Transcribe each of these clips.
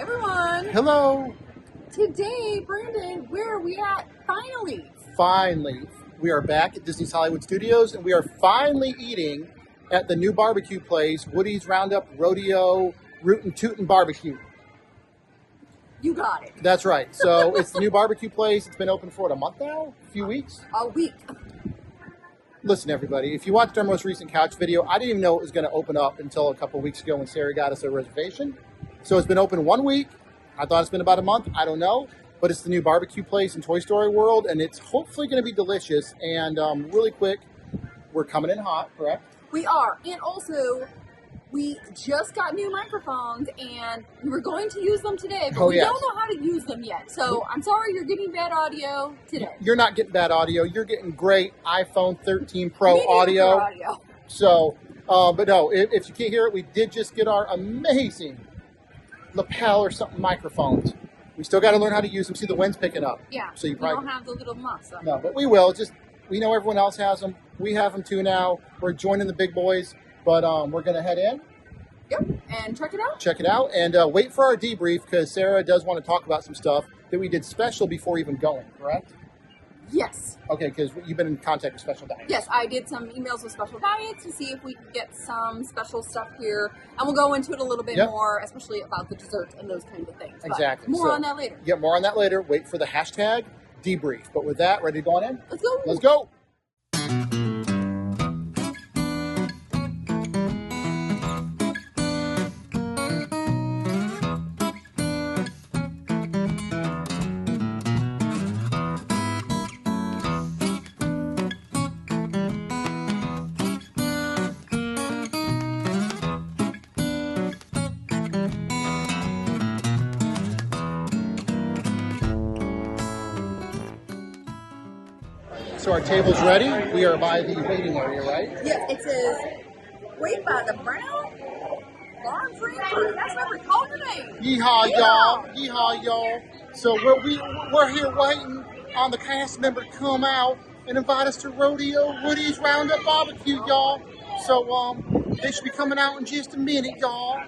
everyone. Hello. Today, Brandon, where are we at? Finally, we are back at Disney's Hollywood Studios, and we are finally eating at the new barbecue place, Woody's Roundup Rodeo Rootin' Tootin' Barbecue. You got it. That's right. So it's the new barbecue place. It's been open for a month now? A few weeks? A week. Listen, everybody, if you watched our most recent couch video, I didn't even know it was going to open up until a couple weeks ago when Sarah got us a reservation. So it's been open 1 week. I thought it's been about a month. I don't know. But it's the new barbecue place in Toy Story World, and it's hopefully going to be delicious. And really quick, we're coming in hot, correct? We are. And also, we just got new microphones, and we were going to use them today, but we don't know how to use them yet. So I'm sorry you're getting bad audio today. You're not getting bad audio. You're getting great iPhone 13 Pro audio. So, but no, if you can't hear it, we did just get our amazing lapel or something microphones. We still got to learn how to use them. See, the wind's picking up. Yeah, so you probably don't have the little muffs. No, but we will. Just we know everyone else has them. We have them too now. We're joining the big boys, but we're going to head in. Yep, and check it out. Check it out, and wait for our debrief, because Sarah does want to talk about some stuff that we did special before even going, correct? Yes. Okay, because you've been in contact with Special Diets. Yes, I did some emails with Special Diets to see if we could get some special stuff here, and we'll go into it a little bit more, especially about the desserts and those kinds of things. Exactly. But more on that later. Yeah, more on that later. Wait for the hashtag debrief. But with that, ready to go on in? Let's go. Let's go. So our table's ready. We are by the waiting area, right? Yes, it says, wait by the brown barn frame. That's what we're calling your name. Yeehaw, y'all. Yeehaw, y'all. So we're here waiting on the cast member to come out and invite us to Rodeo Woody's Roundup Barbecue, y'all. So they should be coming out in just a minute, y'all.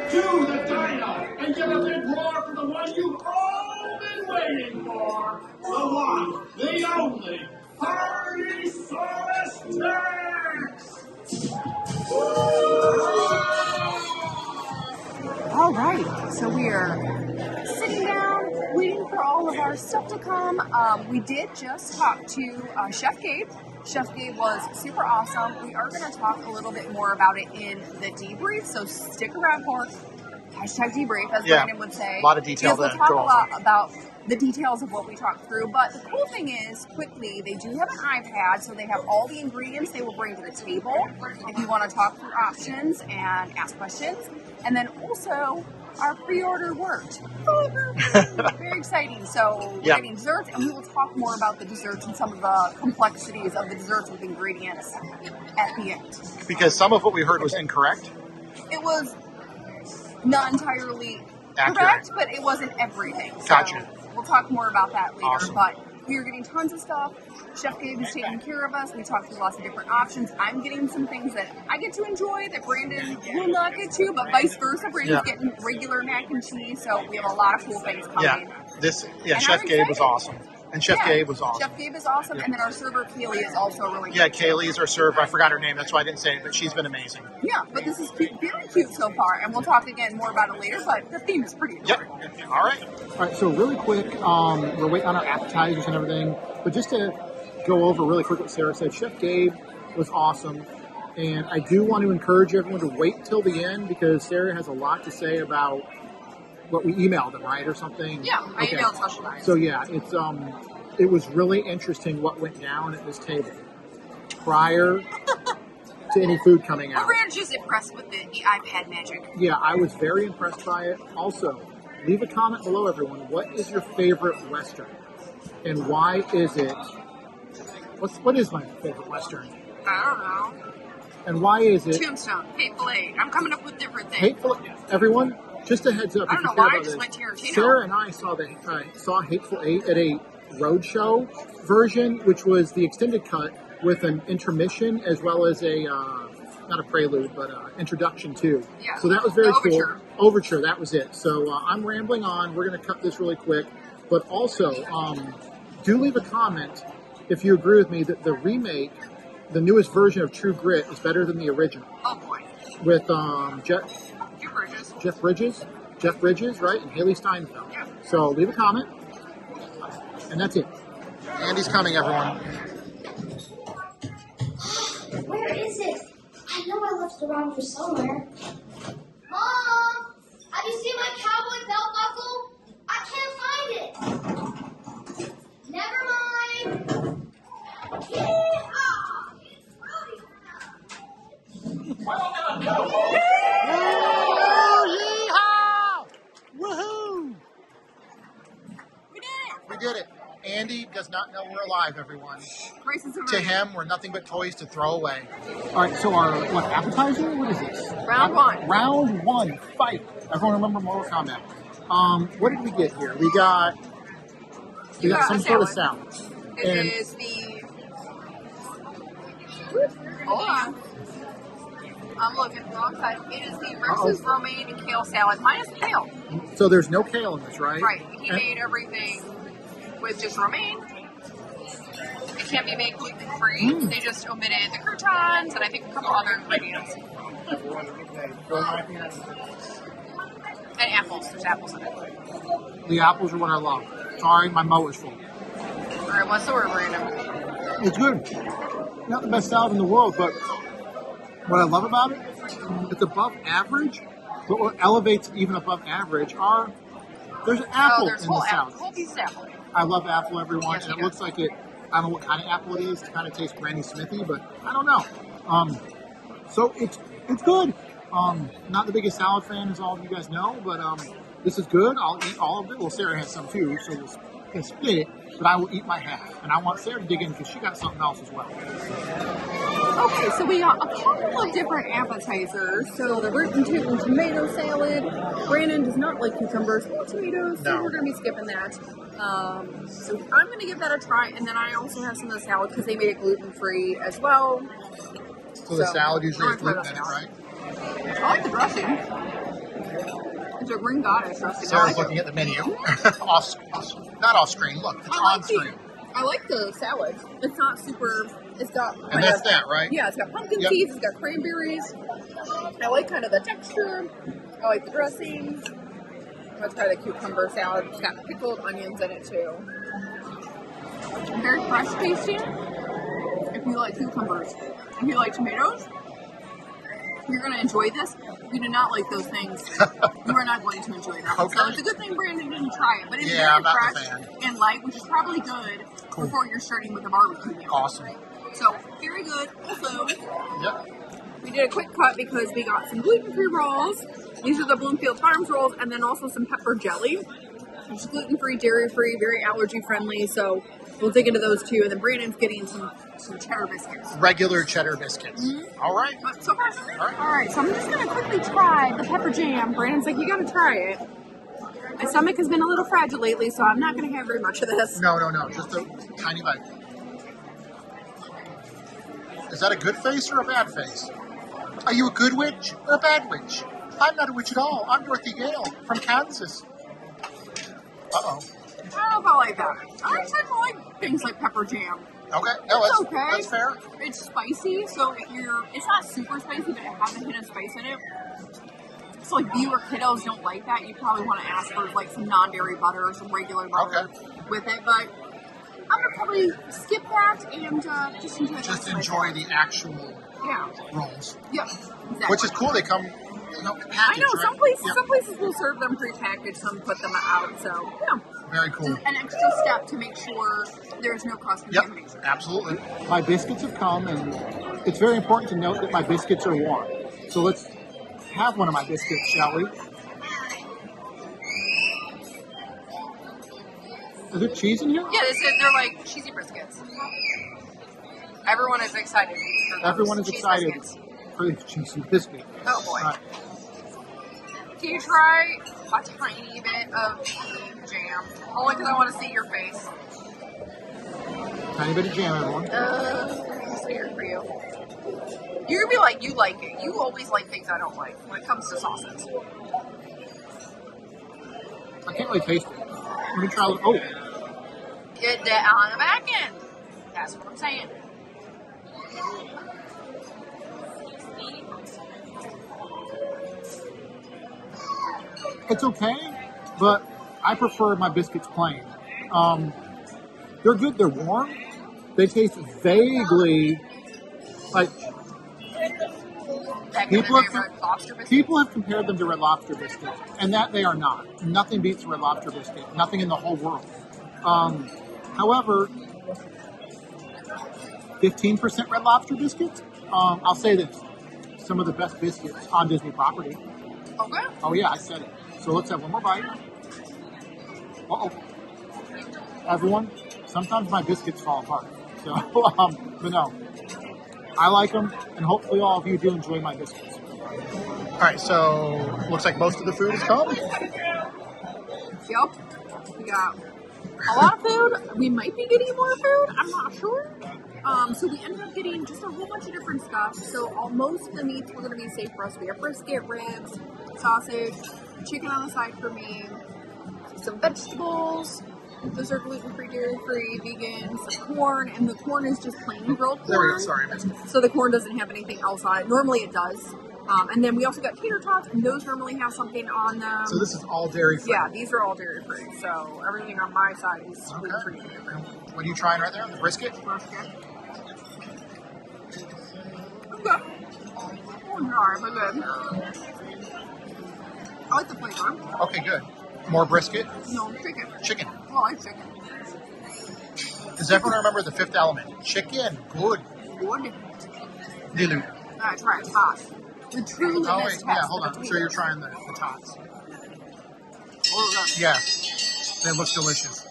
To the diner and get a bit more for the one you've all been waiting for. The one, the only, Party Sauce Tax! All right, so we are sitting down, waiting for all of our stuff to come. We did just talk to Chef Gabe. Chef Gabe was super awesome. We are going to talk a little bit more about it in the debrief, so stick around for hashtag debrief, as Brandon would say. A lot of detail. We'll talk a lot about the details of what we talked through, but the cool thing is, quickly, they do have an iPad, so they have all the ingredients they will bring to the table if you want to talk through options and ask questions. And then also, our pre-order worked. Very exciting. So we're getting desserts, and we will talk more about the desserts and some of the complexities of the desserts with ingredients at the end. Because some of what we heard was incorrect. It was not entirely accurate, correct, but it wasn't everything. So gotcha. We'll talk more about that later. Awesome. But we are getting tons of stuff. Chef Gabe is taking care of us. We talked through lots of different options. I'm getting some things that I get to enjoy that Brandon will not get to, but vice versa. Brandon's getting regular mac and cheese, so we have a lot of cool things coming. Chef Gabe was awesome. And Chef Gabe was awesome. Chef Gabe is awesome, and then our server Kaylee is also really good. Yeah, Kaylee is our server. I forgot her name. That's why I didn't say it, but she's been amazing. Yeah, but this is cute, very cute so far, and we'll talk again more about it later, but the theme is pretty adorable. Yep. All right, so really quick, we're waiting on our appetizers and everything, but just to go over really quick what Sarah said, Chef Gabe was awesome, and I do want to encourage everyone to wait till the end because Sarah has a lot to say about what we emailed them, right, or something. Yeah, I Okay. emailed Specialized. So yeah, it was really interesting what went down at this table prior to any food coming out. We're just impressed with the iPad magic. Yeah, I was very impressed by it. Also, leave a comment below, everyone. What is your favorite Western, and why is it? What is my favorite Western, I don't know. and why is it? Tombstone, Hateful Eight. I'm coming up with different things. Hateful, everyone. Just a heads up. I if don't you know care why I about just this. went Tarantino. Sarah and I saw Hateful Eight at a roadshow version, which was the extended cut with an intermission as well as a not a prelude, but introduction too. Yeah. So that was very The cool. overture. Overture, that was it. So I'm rambling on. We're going to cut this really quick, but also do leave a comment if you agree with me that the remake, the newest version of True Grit, is better than the original. Oh boy. With Jeff Bridges. Jeff Bridges, right, and Haley Steinfeld. Yeah. So leave a comment, and that's it. Andy's coming, everyone. Where is it? I know I left it around here somewhere. Mom! Have you seen my cowboy belt buckle? I can't find it. Never mind. Yeehaw! It's Woohoo! We did it. Andy does not know we're alive, everyone. To him, we're nothing but toys to throw away. All right, so our appetizer? What is this? Round one. Round one, fight. Everyone remember Mortal Kombat. What did we get here? We got some sort of salad. It is the. Hold on. I'm looking wrong side. It is the Reese's romaine and kale salad minus kale. So there's no kale in this, right? Right. He made everything with just romaine. It can't be made gluten free. They just omitted the croutons and I think a couple other ingredients. And apples. There's apples in it. The apples are what I love. Sorry, my mower's full. All right. What's the word, Brandon? It's good. Not the best salad in the world, but what I love about it, it's above average. But what elevates even above average are there's an apple there's in the salad. whole piece of apple. I love apple, everyone, Yes, and it you looks like it. I don't know what kind of apple it is. It kind of tastes Granny Smithy, but I don't know. So it's good. Not the biggest salad fan, as all of you guys know, but this is good. I'll eat all of it. Well, Sarah has some too, so we'll split it. But I will eat my half, and I want Sarah to dig in because she got something else as well. Okay, so we got a couple of different appetizers. So the root and tomato salad. Brandon does not like cucumbers or tomatoes, so we're going to be skipping that. So I'm going to give that a try. And then I also have some of the salad because they made it gluten-free as well. So the salad usually has gluten in it, right? I like the dressing. It's a green goddess dressing. Sarah's looking at the menu. Not off screen. Look, it's on screen. I like the salad. It's not super. It's got. And that's that, right? Yeah, it's got pumpkin seeds. It's got cranberries. I like kind of the texture. I like the dressing. Let's try the cucumber salad. It's got pickled onions in it too. Very fresh tasting. If you like cucumbers, if you like tomatoes, you're going to enjoy this. If you do not like those things, you are not going to enjoy them. Okay. So it's a good thing Brandon didn't try it. But it's I'm very not a fresh fan. and light, which is probably good before you're starting with a barbecue meal. Awesome. So, very good. Also, Yep. we did a quick cut because we got some gluten-free rolls. These are the Bloomfield Farms rolls, and then also some pepper jelly. It's gluten-free, dairy-free, very allergy-friendly, so we'll dig into those too. And then Brandon's getting some cheddar biscuits. Regular cheddar biscuits. Mm-hmm. All right. But so far, so good. All right, so I'm just going to quickly try the pepper jam. Brandon's like, you got to try it. My stomach has been a little fragile lately, so I'm not going to have very much of this. No. Just a tiny bite. Is that a good face or a bad face? Are you a good witch or a bad witch? I'm not a witch at all. I'm Dorothy Gale from Kansas. Uh-oh. I don't know if I like that. I tend to like things like pepper jam. Okay. No, It's okay. That's fair. It's spicy, so it's not super spicy, but it has a hint of spice in it. So like if you or kiddos don't like that, you probably want to ask for like some non-dairy butter or some regular butter with it. But I'm gonna probably skip that and just enjoy. Just enjoy the actual rolls. Yeah, exactly. Which is cool. They come No, I packaged, know right? Yep. some places will serve them prepackaged, some put them out. So yeah, Very cool. just an extra step to make sure there's no cross Yep, contamination. absolutely. My biscuits have come, and it's very important to note that my biscuits are warm. So let's have one of my biscuits, shall we? Is there cheese in here? Yeah, they're like cheesy briskets. Everyone is excited. For those Everyone is cheese excited biscuits. for the cheesy biscuit. Oh boy. All right. Can you try a tiny bit of jam? Only because I want to see your face. Tiny bit of jam, everyone. It's weird for you. You're gonna be like, you like it. You always like things I don't like when it comes to sauces. I can't really taste it. Let me try. Oh, Get that on the back end. That's what I'm saying. it's okay, but I prefer my biscuits plain. They're good. They're warm. They taste vaguely like people have compared them to Red Lobster biscuits, and that they are not. Nothing beats Red Lobster biscuit. Nothing in the whole world. However, 15% Red Lobster biscuits. I'll say this: some of the best biscuits on Disney property. Okay. Oh yeah, I said it. So let's have one more bite. Uh-oh. Everyone, sometimes my biscuits fall apart. So, but no, I like them, and hopefully all of you do enjoy my biscuits. All right, so looks like most of the food is come. Yep. We got a lot of food. We might be getting more food. I'm not sure. So we ended up getting just a whole bunch of different stuff. So most of the meats were going to be safe for us. We have brisket, ribs, sausage, chicken on the side for me, some vegetables. Those are gluten-free, dairy-free, vegan, some corn, and the corn is just plain grilled corn. There we go. Sorry, I missed it. So the corn doesn't have anything else on it. Normally it does. And then we also got tater tots, and those normally have something on them. So this is all dairy-free? Yeah, these are all dairy-free. So everything on my side is gluten-free. What are you trying right there? The brisket? Brisket. Okay. Oh, sorry, but good. I like the flavor. Okay, good. More brisket? No, chicken. Chicken. Oh, I like chicken. Does everyone remember the fifth element? Chicken. Good. Good. Dilute. Alright, try it. Tots. The true Oh, litmus wait. test. Yeah, hold on. of So you're potatoes. trying the tots. Oh, good. Yeah. They look delicious.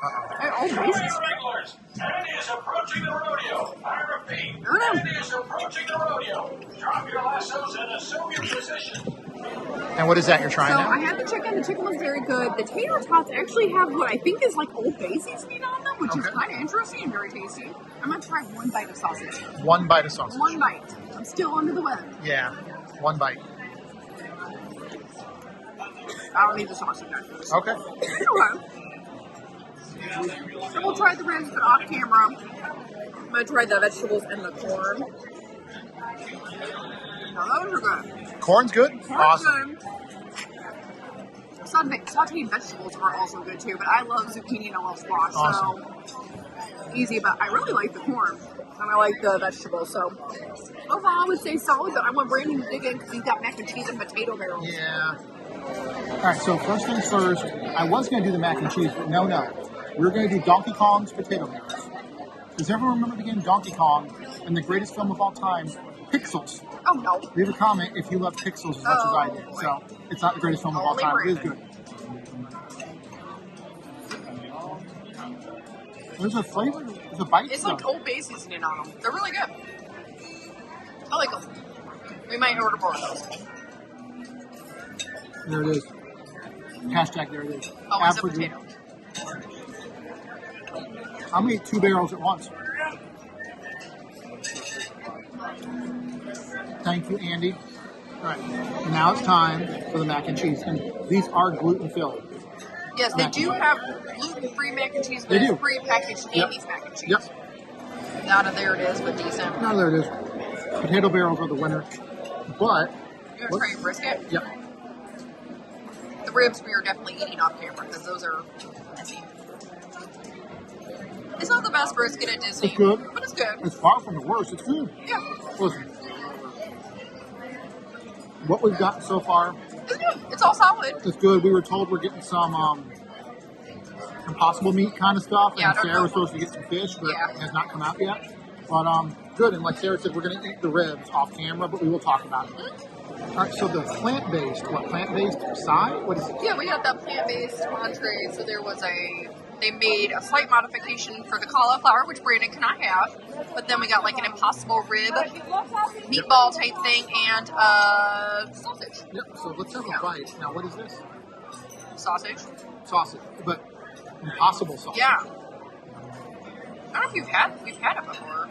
Uh-oh. Hey, oh, bases. Regulars, Teddy is approaching the rodeo. I repeat, Rodeo. Teddy is approaching the rodeo. Drop your lassos and assume your position. And what is that you're trying So now? I had the chicken. The chicken was very good. The tater tots actually have what I think is like Old Bay seasoning on them, which is Okay. kind of interesting and very tasty. I'm going to try one bite of sausage. One bite of sausage. One bite. I'm still under the weather. Yeah. One bite. I don't need the sausage after this. Okay. Okay. So we'll try the ribs, but off camera. I'm going to try the vegetables and the corn. Now, those are good. Corn's good? Corn's Awesome. good. Sauteed vegetables are also good too, but I love zucchini and I love squash, so easy. But I really like the corn and I like the vegetables. So overall, I would say solid. But I want Brandon to dig in because he's got mac and cheese and potato barrels. Yeah. All right, so first things first, I was going to do the mac and cheese, but no. We're going to do Donkey Kong's potato barrels. Does everyone remember the game Donkey Kong and the greatest film of all time, Pixels? Oh no. Leave a comment if you love Pixels as much as I did. So it's not the greatest film of all time. It is good. There's a flavor. There's a bite. It's like Old Bay seasoning on them. They're really good. I like them. We might order more of those. There it is. Hashtag there it is. Oh, it's a potato. I'm going to eat 2 barrels at once. Thank you, Andy. All right. Now it's time for the mac and cheese. And these are gluten-filled. Yes, they do have gluten-free mac and cheese, but They it's do. pre-packaged Yep. Andy's mac and cheese. Yep. Not a there it is, but decent. Now there it is. Potato barrels are the winner. But, You want to try your brisket? yep. The ribs we are definitely eating off camera because those are messy. It's not the best brisket at Disney. It's good. But it's good. It's far from the worst. It's good. Yeah. Listen. What we've gotten so far, It's good. It's all solid. it's good. We were told we're getting some impossible meat kind of stuff, Yeah, I and don't Sarah know. was supposed to get some fish, but Yeah. it has not come out yet. But good. And like Sarah said, we're going to eat the ribs off camera, but we will talk about it. Mm-hmm. All right. So the plant-based side? What is it? Yeah, we got that plant-based entree. So they made a slight modification for the cauliflower, which Brandon cannot have. But then we got like an impossible rib, meatball type thing, and sausage. Yep. So let's have a bite. Now, what is this? Sausage. Sausage, but impossible sausage. Yeah. I don't know if we've had it before.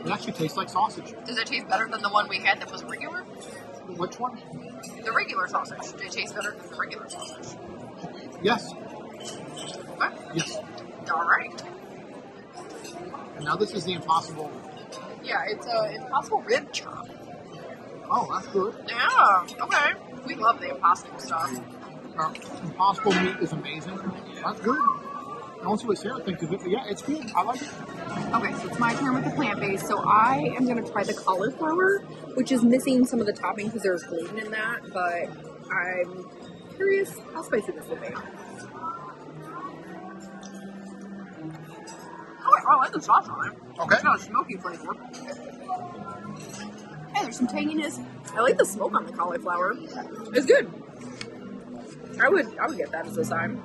It actually tastes like sausage. Does it taste better than the one we had that was regular? Which one? The regular sausage. Did it taste better than the regular sausage? Yes. What? Yes. All right. And now this is the impossible. Yeah, it's a impossible rib chop. Oh, that's good. Yeah. Okay. We love the impossible stuff. Impossible meat is amazing. That's good. I don't see what Sarah thinks of it, but yeah, it's good. I like it. Okay, so it's my turn with the plant-based. So I am going to try the cauliflower, which is missing some of the topping because there's gluten in that, but I'm curious how spicy this will be. Oh, I like the sauce on it. Okay. It's got a smoky flavor. Hey, there's some tanginess. I like the smoke on the cauliflower. It's good. I would get that as a side.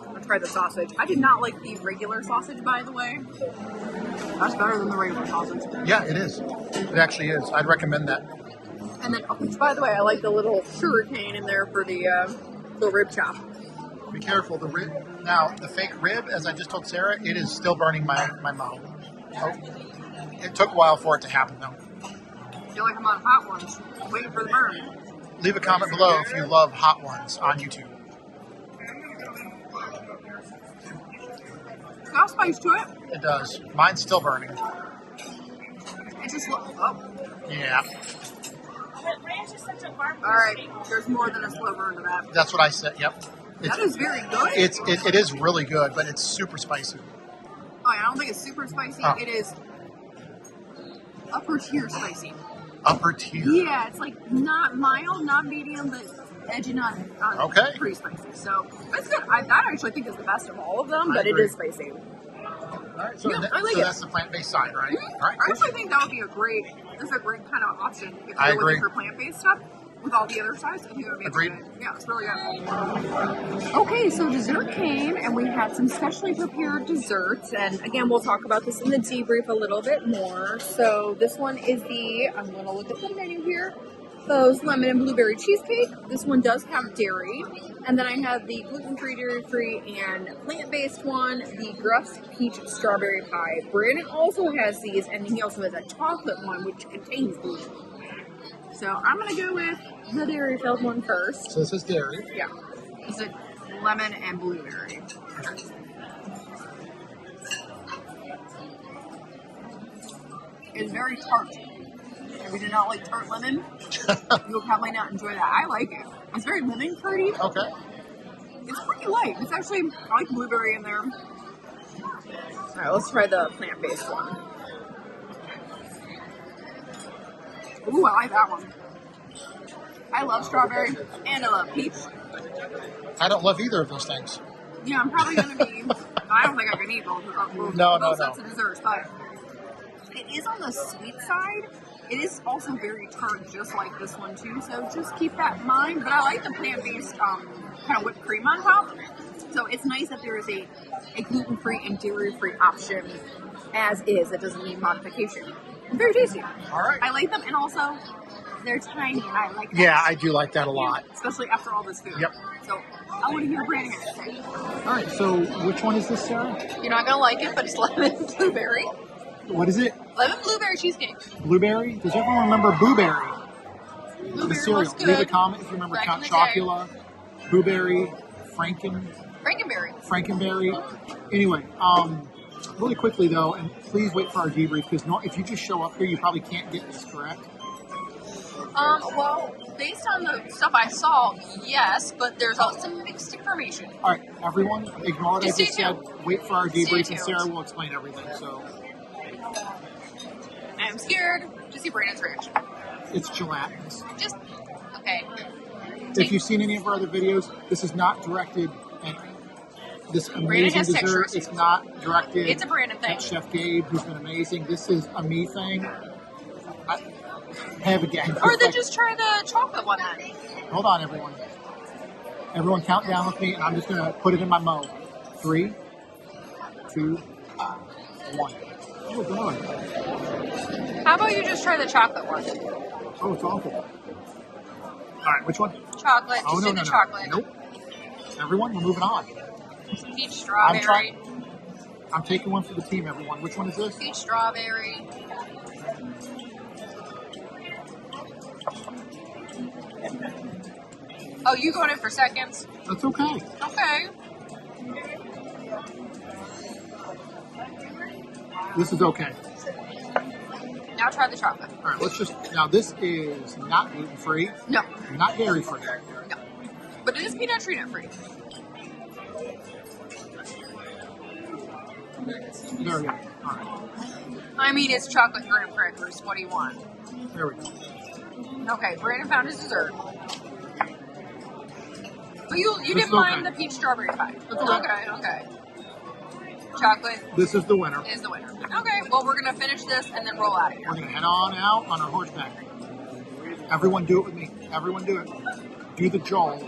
I'll try the sausage. I did not like the regular sausage, by the way. That's better than the regular sausage. Yeah, it is. It actually is. I'd recommend that. And then, oh, by the way, I like the little sugar cane in there for the rib chop. Be careful. The rib. Now, the fake rib, as I just told Sarah, it is still burning my mouth. Oh, it took a while for it to happen, though. I feel like I'm on hot ones, waiting for the burn. Leave a comment below if you love hot ones on YouTube. It's got spice to it. It does. Mine's still burning. It's just oh. Yeah. All right, there's more than a slow burn to that. That's what I said. Yep. That is very good. It is really good, but it's super spicy. Oh, I don't think it's super spicy. Oh. It is upper tier spicy. Upper tier. Yeah, it's like not mild, not medium, but edging on Okay. pretty spicy. So it's good. I actually think it's the best of all of them, I but it agree. is spicy. All right. So, Yeah, I like so it. that's the plant-based side, right? Mhm. All right. I Cool. actually think that would be a great kind of option if I you're agree. looking for plant-based stuff with all the other sides. I think it would be Agreed. good. Yeah, it's really good. Okay, so dessert came, and we had some specially prepared desserts. And again, we'll talk about this in the debrief a little bit more. So this one is I'm going to look at the menu here. Those lemon and blueberry cheesecake. This one does have dairy. And then I have the gluten-free, dairy-free, and plant-based one, the Gruff's Peach Strawberry Pie. Brandon also has these, and he also has a chocolate one, which contains gluten. So I'm going to go with the dairy-filled one first. So this is dairy. Yeah. Is it lemon and blueberry? It's very tart. If you do not like tart lemon, you'll probably not enjoy that. I like it. It's very lemon curdy. Okay. It's pretty light. It's actually, I like blueberry in there. All right, let's try the plant-based one. Ooh, I like that one. I love strawberry and I love peach. I don't love either of those things. Yeah, I'm probably going to be, I don't think I can eat both No. sets of desserts, but it is on the sweet side. It is also very tart, just like this one too, so just keep that in mind. But I like the plant-based kind of whipped cream on top. So it's nice that there is a gluten-free and dairy-free option as is. It doesn't need modification. Very tasty. All right. I like them, and also they're tiny, and I like that. Yeah, I do like that a lot. Especially after all this food. Yep. So I want to hear Brandon have to say. All right. So which one is this, Sarah? You're not going to like it, but it's lemon blueberry. What is it? Lemon blueberry cheesecake. Blueberry? Does everyone remember Blueberry? The Blueberry cereal. was good. Leave a comment if you remember Back Count in the day. Chocula, Blueberry, Frankenberry. Anyway, really quickly though, and please wait for our debrief because if you just show up here, you probably can't get this correct. Well, based on the stuff I saw, yes, but there's also mixed information. All right, everyone, ignore what I Just stay just said. tuned. Wait for our Stay debrief, and tuned. Sarah will explain everything. So, I'm scared to see Brandon's reaction. It's gelatinous. Just, okay. If you've seen any of our other videos, this is not directed at this amazing has dessert. texture It's issues. not directed It's a Brandon thing. at Chef Gabe, who's been amazing. This is a me thing. I have again. Or then just try the chocolate one then. Hold on, everyone. Everyone count down with me, and I'm just going to put it in my mouth. 3, 2, 1. Oh, God. How about you just try the chocolate one? Oh, it's awful. All right, which one? Chocolate. Oh, Just no, do no, the no. chocolate. Nope. Everyone, we're moving on. Peach strawberry. I'm taking one for the team, everyone. Which one is this? Peach strawberry. Oh, you going in for seconds? That's okay. Okay. This is okay. Now try the chocolate. All right, let's just, now this is not gluten-free, No. not dairy-free. No. But it is peanut tree nut free. There we go. All right, I mean, it's chocolate graham crackers. What do you want? there we go. Okay, Brandon found his dessert. But you This didn't is mind okay. the peach strawberry pie. That's okay. Okay, okay. Chocolate This is the winner. is the winner. Okay, well, we're going to finish this and then roll out of here. We're going to head on out on our horseback. Everyone do it with me. Everyone do it. Do the Joel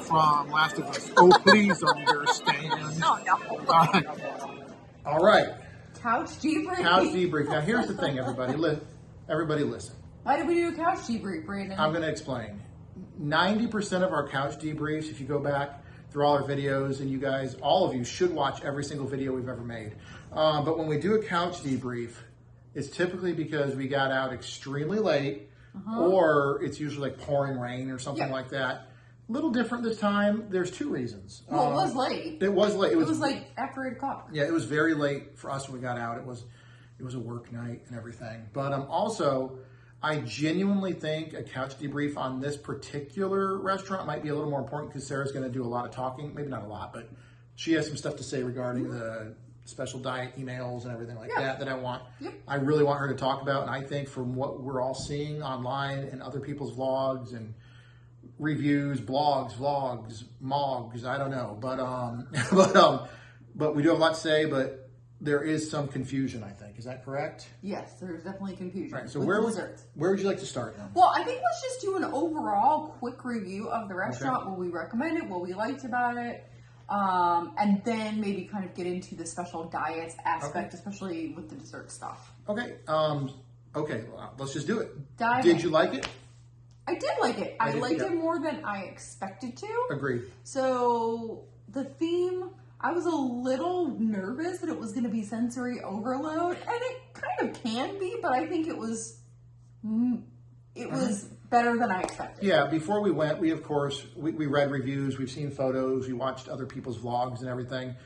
from Last of Us. Oh, please understand. Oh, no. All right. All right. Couch debrief. Couch debrief. Now, here's the thing, everybody. Everybody listen. Why did we do a couch debrief, Brandon? I'm going to explain. 90% of our couch debriefs, if you go back through all our videos, and you guys, all of you, should watch every single video we've ever made. But when we do a couch debrief, it's typically because we got out extremely late, or it's usually like pouring rain or something like that. A little different this time. There's 2 reasons. Well, it was late. It was late. It was like after 8 o'clock. Yeah, it was very late for us when we got out. It was a work night and everything. But also, I genuinely think a couch debrief on this particular restaurant might be a little more important because Sarah's going to do a lot of talking. Maybe not a lot, but she has some stuff to say regarding the special diet emails and everything like that I want. I really want her to talk about. And I think from what we're all seeing online and other people's vlogs and reviews, blogs, vlogs, mogs, I don't know. But we do have a lot to say, but there is some confusion, I think. Is that correct? Yes, there's definitely confusion. Right. So with where desserts. would you like to start now? Well, I think let's just do an overall quick review of the restaurant, what we recommend it, what we liked about it, and then maybe kind of get into the special diets aspect, especially with the dessert stuff. Okay. Okay. Well, let's just do it. Dive Did in. you like it? I did like it. I did, liked yeah. it more than I expected to. Agreed. So the theme, I was a little nervous that it was going to be sensory overload, and it kind of can be, but I think it was better than I expected. Yeah. Before we went, we of course we read reviews, we've seen photos, we watched other people's vlogs and everything.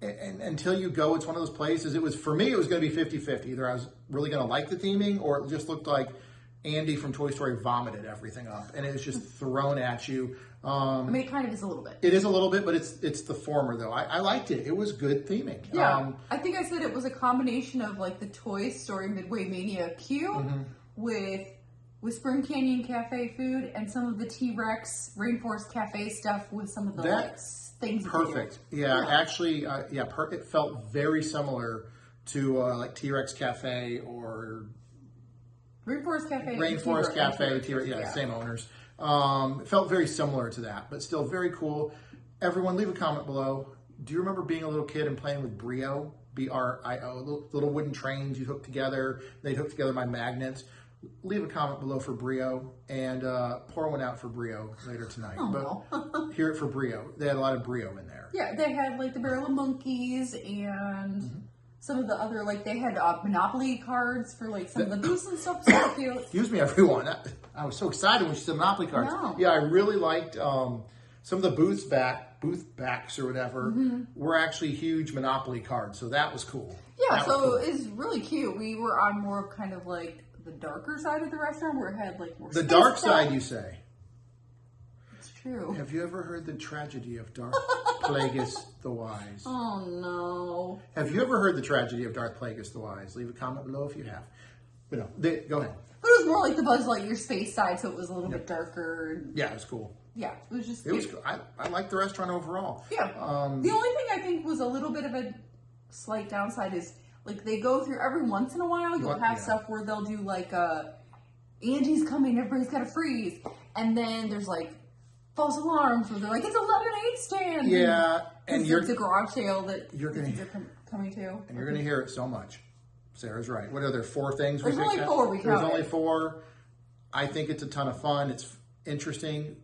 And until you go, it's one of those places. It was, for me, it was going to be 50-50. Either I was really going to like the theming, or it just looked like Andy from Toy Story vomited everything up, and it was just thrown at you. I mean, it kind of is a little bit. It is a little bit, but it's the former though. I liked it. It was good theming. Yeah, I think I said it was a combination of like the Toy Story Midway Mania queue with Spring Canyon Cafe food and some of the T-Rex Rainforest Cafe stuff with some of the things. Perfect. Yeah, actually, it felt very similar to like T-Rex Cafe or Rainforest Cafe. Rainforest Cafe. T-Rex, same owners. It felt very similar to that, but still very cool. Everyone, leave a comment below. Do you remember being a little kid and playing with Brio? B-R-I-O, little wooden trains you hook together. They'd hook together by magnets. Leave a comment below for Brio, and pour one out for Brio later tonight. But hear it for Brio. They had a lot of Brio in there. Yeah, they had like the Barrel of Monkeys and some of the other, like they had Monopoly cards for like some of the booths and stuff. So cute. Excuse me, everyone. I was so excited when she said Monopoly cards. No. Yeah, I really liked some of the booth backs or whatever were actually huge Monopoly cards. So that was cool. Yeah, that so was cool. it's really cute. We were on more of kind of like the darker side of the restaurant where it had like more The space dark stuff. side, you say? It's true. Have you ever heard the tragedy of Darth Plagueis the Wise? Oh no. Have you ever heard the tragedy of Darth Plagueis the Wise? Leave a comment below if you have. But no, go ahead. But it was more like the Buzz Lightyear space side, so it was a little bit darker. Yeah, it was cool. Yeah, it was just. It was cool. I liked the restaurant overall. Yeah. The only thing I think was a little bit of a slight downside is like they go through every once in a while. You'll have stuff where they'll do like Angie's coming, everybody's got to freeze, and then there's like false alarms where they're like it's a lemonade stand. Yeah, and you're the garage sale that you're gonna coming to, and you're gonna hear it so much. Sarah's right. What are there 4 things? There's only 4. There's only 4. I think it's a ton of fun. It's interesting.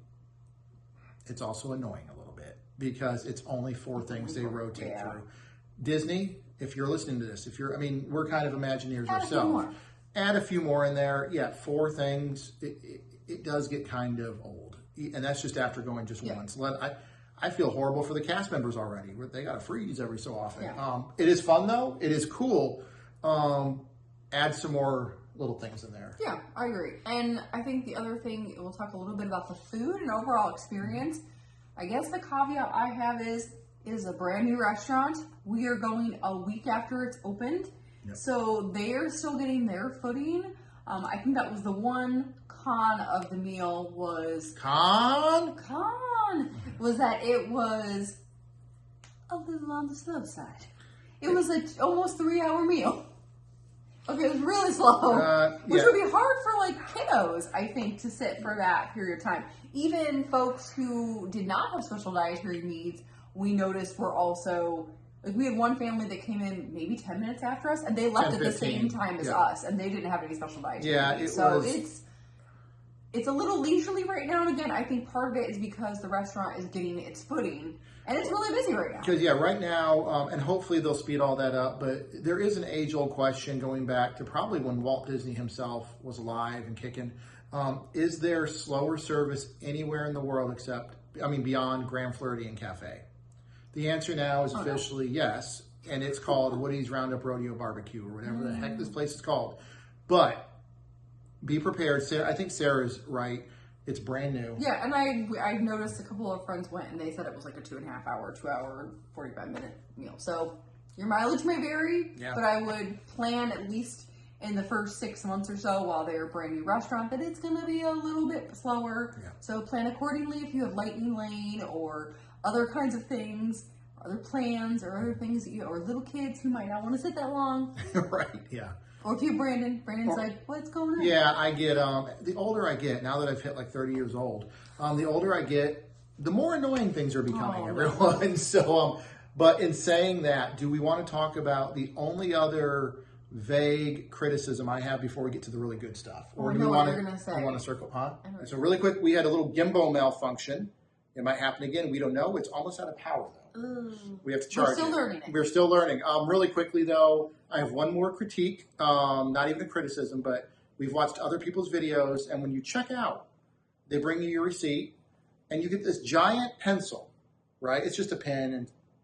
It's also annoying a little bit because it's only 4 things they rotate through. Disney, if you're listening to this, we're kind of Imagineers ourselves. Add a few more in there. Yeah, 4 things. It does get kind of old, and that's just after going just once. I feel horrible for the cast members already. They got to freeze every so often. Yeah. It is fun though. It is cool. Add some more little things in there. Yeah, I agree. And I think the other thing, we'll talk a little bit about the food and overall experience. I guess the caveat I have is a brand new restaurant. We are going a week after it's opened. Yep. So they are still getting their footing. I think that was the one con of the meal was... Con was that it was a little on the slow side. It was an almost 3-hour meal. Okay, it was really slow, which would be hard for like kiddos, I think, to sit for that period of time. Even folks who did not have special dietary needs, we noticed were also like we had one family that came in maybe 10 minutes after us, and they left 10, at the 15. same time as us, and they didn't have any special dietary needs. So it's a little leisurely right now, and again, I think part of it is because the restaurant is getting its footing. And it's really busy right now. Because, right now, and hopefully they'll speed all that up, but there is an age-old question going back to probably when Walt Disney himself was alive and kicking. Is there slower service anywhere in the world beyond Grand Floridian Cafe? The answer now is officially yes, and it's called Woody's Roundup Rodeo BBQ or whatever the heck this place is called. But be prepared. I think Sarah's right. It's brand new. Yeah, and I noticed a couple of friends went and they said it was like a 2.5 hour, 2 hour, 45-minute meal. So your mileage may vary, but I would plan at least in the first 6 months or so while they're a brand new restaurant that it's going to be a little bit slower. Yeah. So plan accordingly if you have lightning lane or other kinds of things, other plans or other things that or little kids who might not want to sit that long. Right, yeah. Or if you have Brandon's like, what's going on? Yeah, I get, the older I get, now that I've hit like 30 years old, the older I get, the more annoying things are becoming, everyone. So, but in saying that, do we want to talk about the only other vague criticism I have before we get to the really good stuff? Or do we want to circle, So really quick, we had a little gimbal malfunction. It might happen again. We don't know. It's almost out of power, though. We have to charge it. We're still learning. Really quickly, though, I have one more critique. Not even a criticism, but we've watched other people's videos, and when you check out, they bring you your receipt, and you get this giant pencil, right? It's just a pen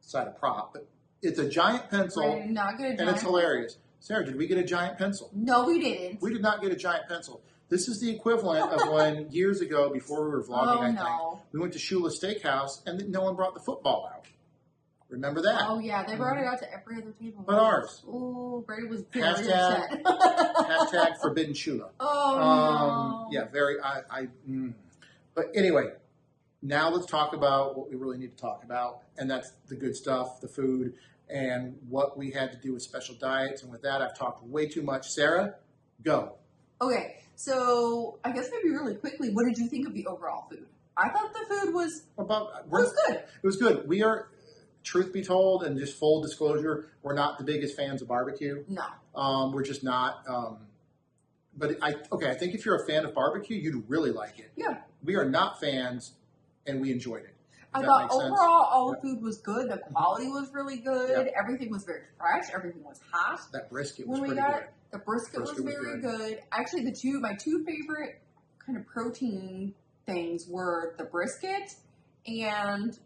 inside a prop, but it's a giant pencil, and it's hilarious. Sarah, did we get a giant pencil? No, we didn't. We did not get a giant pencil. This is the equivalent of when years ago, before we were vlogging, I think, we went to Shula Steakhouse, and no one brought the football out. Remember that? Oh, yeah. They brought it out to every other table. But ours. Oh, Brady was very upset. Hashtag forbidden Shula. Oh, no. Yeah, very. But anyway, now let's talk about what we really need to talk about, and that's the good stuff, the food, and what we had to do with special diets. And with that, I've talked way too much. Sarah, go. Okay, so I guess maybe really quickly, what did you think of the overall food? I thought the food was good. It was good. We are... Truth be told, and just full disclosure, we're not the biggest fans of barbecue. No. We're just not. But I think if you're a fan of barbecue, you'd really like it. Yeah. We are not fans, and we enjoyed it. I thought overall all the food was good. The quality was really good. Yep. Everything was very fresh. Everything was hot. That brisket was pretty good. The brisket was very good. Actually, my two favorite kind of protein things were the brisket and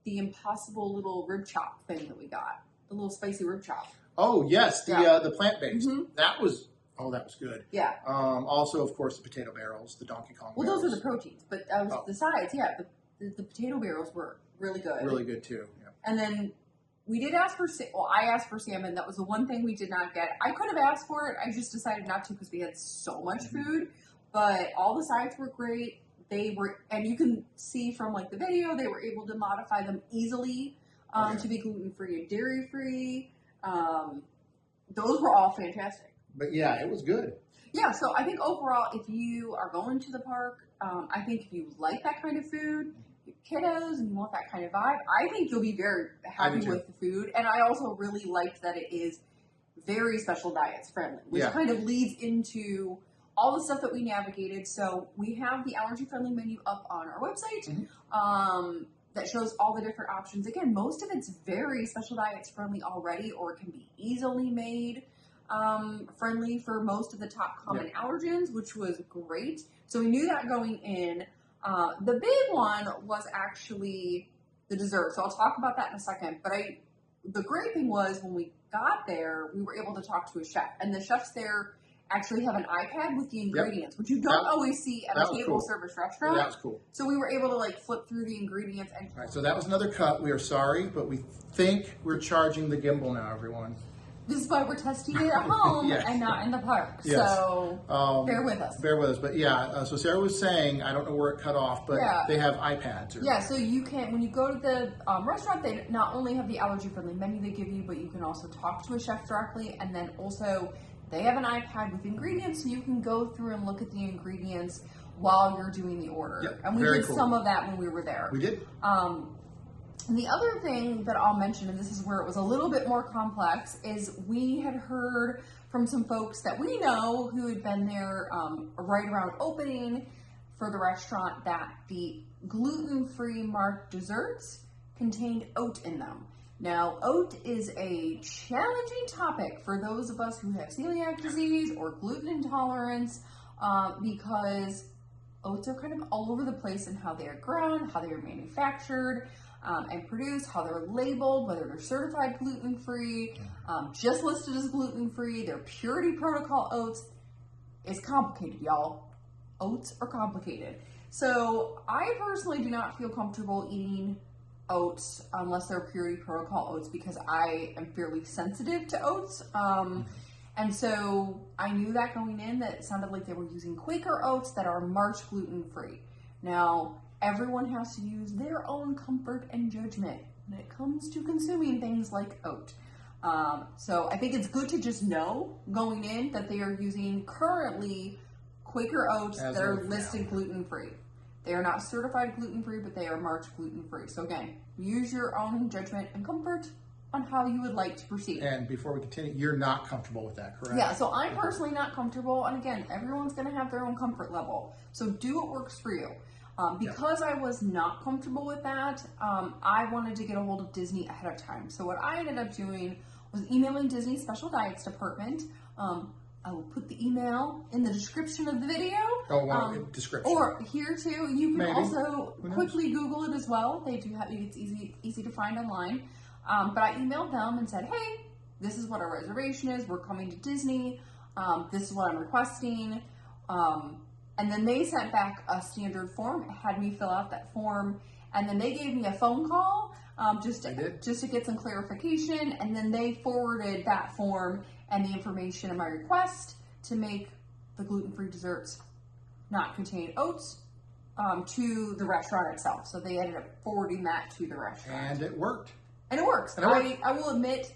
the impossible little rib chop thing that we got. The little spicy rib chop. Oh, yes. The plant-based. Mm-hmm. That was good. Yeah. Also, of course, the potato barrels, the Donkey Kong barrels. Those are the proteins. But the sides, yeah. The potato barrels were really good. Really good, too. Yeah. And then we did ask for, well, I asked for salmon. That was the one thing we did not get. I could have asked for it. I just decided not to because we had so much food. But all the sides were great. They were, and you can see from like the video, they were able to modify them easily to be gluten-free and dairy-free. Those were all fantastic. But yeah, it was good. Yeah, so I think overall, if you are going to the park, I think if you like that kind of food, kiddos, and you want that kind of vibe, I think you'll be very happy with the food. And I also really liked that it is very special diets friendly, which kind of leads into all the stuff that we navigated. So we have the allergy friendly menu up on our website that shows all the different options. Again, most of it's very special diets friendly already, or it can be easily made friendly for most of the top common allergens, which was great. So we knew that going in. The big one was actually the dessert. So I'll talk about that in a second. But the great thing was when we got there, we were able to talk to a chef. And the chefs there actually have an iPad with the ingredients, which you don't always see at a table service restaurant. That was cool. So we were able to like flip through the ingredients. And all right, so that was another cut. We are sorry, but we think we're charging the gimbal now, everyone. This is why we're testing it at home and not in the park. Yes. So bear with us. Bear with us. But yeah, so Sarah was saying, I don't know where it cut off, but they have iPads. So you can, when you go to the restaurant, they not only have the allergy-friendly menu they give you, but you can also talk to a chef directly. And then also, they have an iPad with ingredients, so you can go through and look at the ingredients while you're doing the order. Yep, and we did some of that when we were there. We did. And the other thing that I'll mention, and this is where it was a little bit more complex, is we had heard from some folks that we know who had been there right around opening for the restaurant that the gluten-free marked desserts contained oat in them. Now, oat is a challenging topic for those of us who have celiac disease or gluten intolerance because oats are kind of all over the place in how they are grown, how they are manufactured, and produced, how they're labeled, whether they're certified gluten-free, just listed as gluten-free, their purity protocol oats. It's complicated, y'all. Oats are complicated. So I personally do not feel comfortable eating oats unless they're purity protocol oats because I am fairly sensitive to oats. And so I knew that going in, that it sounded like they were using Quaker oats that are marked gluten-free. Now, everyone has to use their own comfort and judgment when it comes to consuming things like oat. So I think it's good to just know going in that they are using currently Quaker oats that are listed gluten-free. They are not certified gluten-free, but they are marked gluten-free. So again, use your own judgment and comfort on how you would like to proceed. And before we continue, you're not comfortable with that, correct? Yeah, so I'm personally not comfortable. And again, everyone's going to have their own comfort level. So do what works for you. Because I was not comfortable with that, I wanted to get a hold of Disney ahead of time. So what I ended up doing was emailing Disney's Special Diets Department. I will put the email in the description of the video. Description. Or here too. You can also quickly Google it as well. They do have, it's easy to find online. But I emailed them and said, hey, this is what our reservation is. We're coming to Disney. This is what I'm requesting. And then they sent back a standard form, had me fill out that form, and then they gave me a phone call just to get some clarification, and then they forwarded that form and the information of my request to make the gluten-free desserts not contain oats to the restaurant itself. So they ended up forwarding that to the restaurant. And it worked. And it works. I will admit,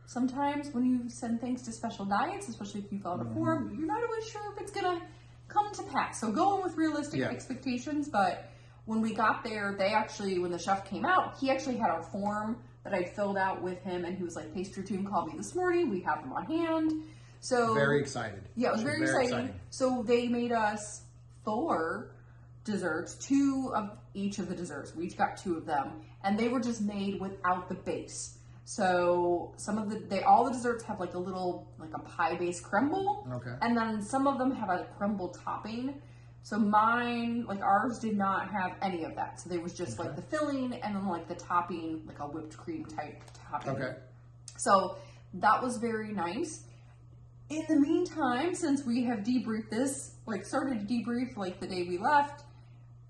sometimes when you send things to special diets, especially if you fill out a form, you're not always sure if it's going to come to pass. So go in with realistic expectations, but when we got there, they actually, when the chef came out, he actually had a form that I filled out with him, and he was like, Pastry Tune called me this morning, we have them on hand. So very excited. Yeah, it was very exciting. So they made us 4 desserts, 2 of each of the desserts. We each got 2 of them, and they were just made without the base. So some of all the desserts have like a pie-based crumble. Okay. And then some of them have a crumble topping. So mine, like ours, did not have any of that. So there was just like the filling and then like the topping, like a whipped cream type topping. Okay. So that was very nice. In the meantime, since we have debriefed this, started to debrief the day we left,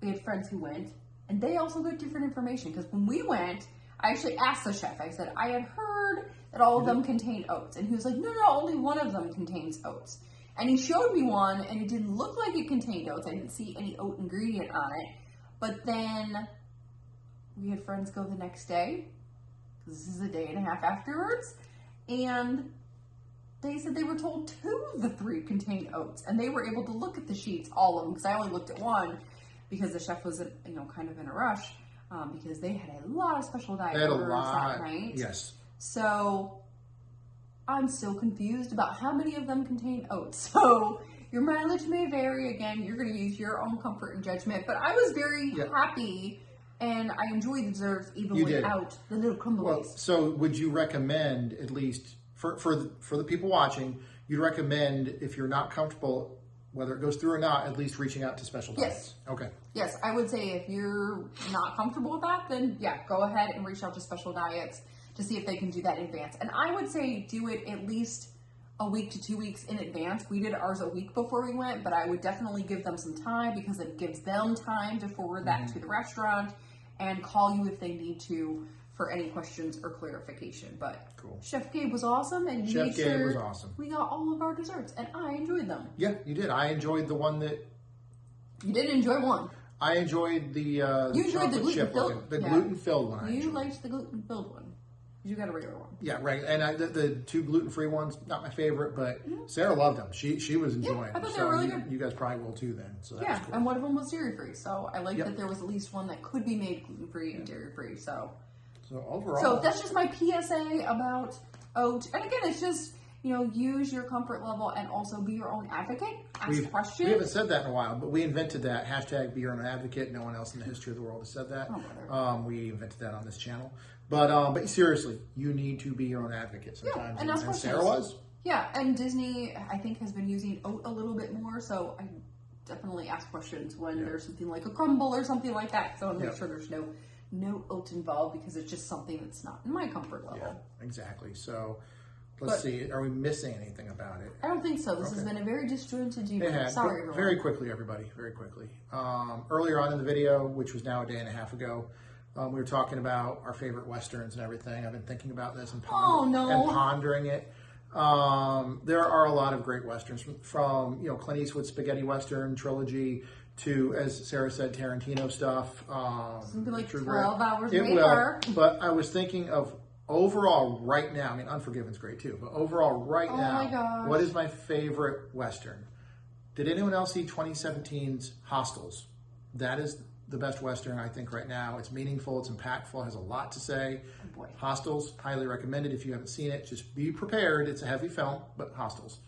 we had friends who went, and they also got different information. Because when we went, I actually asked the chef, I said, I had heard that all of them contain oats. And he was like, no, only one of them contains oats. And he showed me one, and it didn't look like it contained oats. I didn't see any oat ingredient on it. But then we had friends go the next day. This is a day and a half afterwards. And they said they were told 2 of the 3 contained oats. And they were able to look at the sheets, all of them, because I only looked at one because the chef was, kind of in a rush. Because they had a lot of special diet orders that night. Yes. So I'm still confused about how many of them contain oats. So your mileage may vary. Again, you're going to use your own comfort and judgment. But I was very happy, and I enjoyed the desserts even without the little crumble. Well, so would you recommend, at least for the people watching, you'd recommend if you're not comfortable, whether it goes through or not, at least reaching out to special diets? Okay. Yes, I would say if you're not comfortable with that, then go ahead and reach out to special diets to see if they can do that in advance. And I would say do it at least a week to 2 weeks in advance. We did ours a week before we went, but I would definitely give them some time because it gives them time to forward that to the restaurant and call you if they need to for any questions or clarification. But cool. Chef Gabe was awesome, and Chef Gabe was awesome. We got all of our desserts, and I enjoyed them. Yeah, you did. I enjoyed the one that... You did enjoy one. I enjoyed the gluten-filled one. You liked the gluten-filled one. You got a regular one. Yeah, right. And the 2 gluten-free ones, not my favorite, but Sarah loved them. She was enjoying them. I thought they were really good. You guys probably will too then. So that was cool. And one of them was dairy-free. So I like that there was at least one that could be made gluten-free and dairy-free. So overall... So that's just my PSA about oat. And again, it's just... use your comfort level and also be your own advocate. Ask questions. We haven't said that in a while, but we invented that. #be your own advocate. No one else in the history of the world has said that. We invented that on this channel. But seriously, you need to be your own advocate sometimes. And ask questions. Sarah was. Yeah, and Disney, I think, has been using oat a little bit more. So I definitely ask questions when there's something like a crumble or something like that. Because I want to make sure there's no oat involved because it's just something that's not in my comfort level. Yeah, exactly. So... Let's see. Are we missing anything about it? I don't think so. This has been a very disjointed email. Sorry, everyone. Very quickly, everybody. Very quickly. Earlier on in the video, which was now a day and a half ago, we were talking about our favorite Westerns and everything. I've been thinking about this and pondering it. There are a lot of great Westerns from Clint Eastwood's spaghetti Western trilogy to, as Sarah said, Tarantino stuff. Something like 12 Hours Later. It will. But I was thinking of overall, right now, I mean, Unforgiven's great too, but overall, right now, what is my favorite Western? Did anyone else see 2017's Hostels? That is the best Western, I think, right now. It's meaningful, it's impactful, has a lot to say. Oh boy. Hostels, highly recommended if you haven't seen it. Just be prepared. It's a heavy film, but Hostels.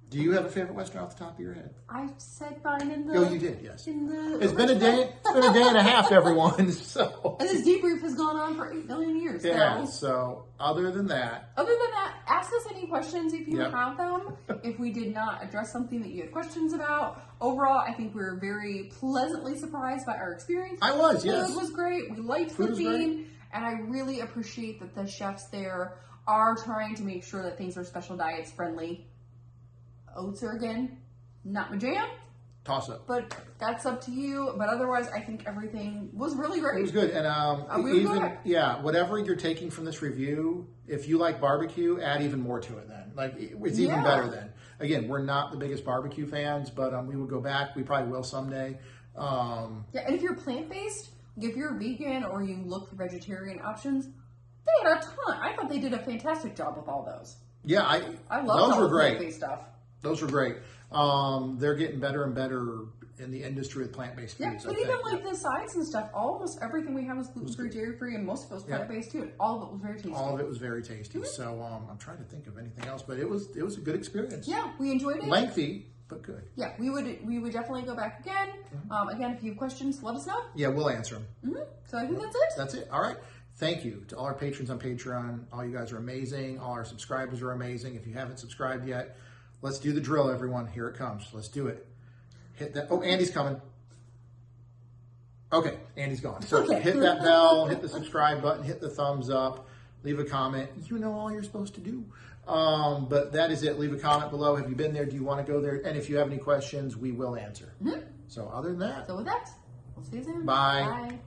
Do you have a favorite Western off the top of your head? I said mine in the... Oh, you did, yes. It's been a day and a half, everyone. So. And this debrief has gone on for 8 million years. Yeah, so other than that, ask us any questions if you have them. If we did not address something that you had questions about. Overall, I think we were very pleasantly surprised by our experience. I was, yes. Food was great. We liked cooking. And I really appreciate that the chefs there are trying to make sure that things are special diets friendly. Oats are, again, not my jam. Toss up. But that's up to you. But otherwise, I think everything was really great. It was good. And whatever you're taking from this review, if you like barbecue, add even more to it then. Like, it's even better then. Again, we're not the biggest barbecue fans, but we would go back. We probably will someday. And if you're plant-based, if you're vegan or you look for vegetarian options, they had a ton. I thought they did a fantastic job with all those. Yeah, I love those were great. Plant-based stuff. Those were great. They're getting better and better in the industry with plant-based foods. Yeah, but even like the sides and stuff, almost everything we have was gluten-free, dairy-free, and most of it was plant-based too. All of it was very tasty. All of it was very tasty. So I'm trying to think of anything else, but it was a good experience. Yeah, we enjoyed it. Lengthy, but good. Yeah, we would definitely go back again. Again, if you have questions, let us know. Yeah, we'll answer them. So I think that's it. That's it. All right. Thank you to all our patrons on Patreon. All you guys are amazing. All our subscribers are amazing. If you haven't subscribed yet, let's do the drill, everyone. Here it comes. Let's do it. Hit that. Oh, Andy's coming. Okay, Andy's gone. So hit that bell, hit the subscribe button, hit the thumbs up, leave a comment. You know all you're supposed to do. But that is it. Leave a comment below. Have you been there? Do you want to go there? And if you have any questions, we will answer. So other than that. So with that, we'll see you soon. Bye. Bye.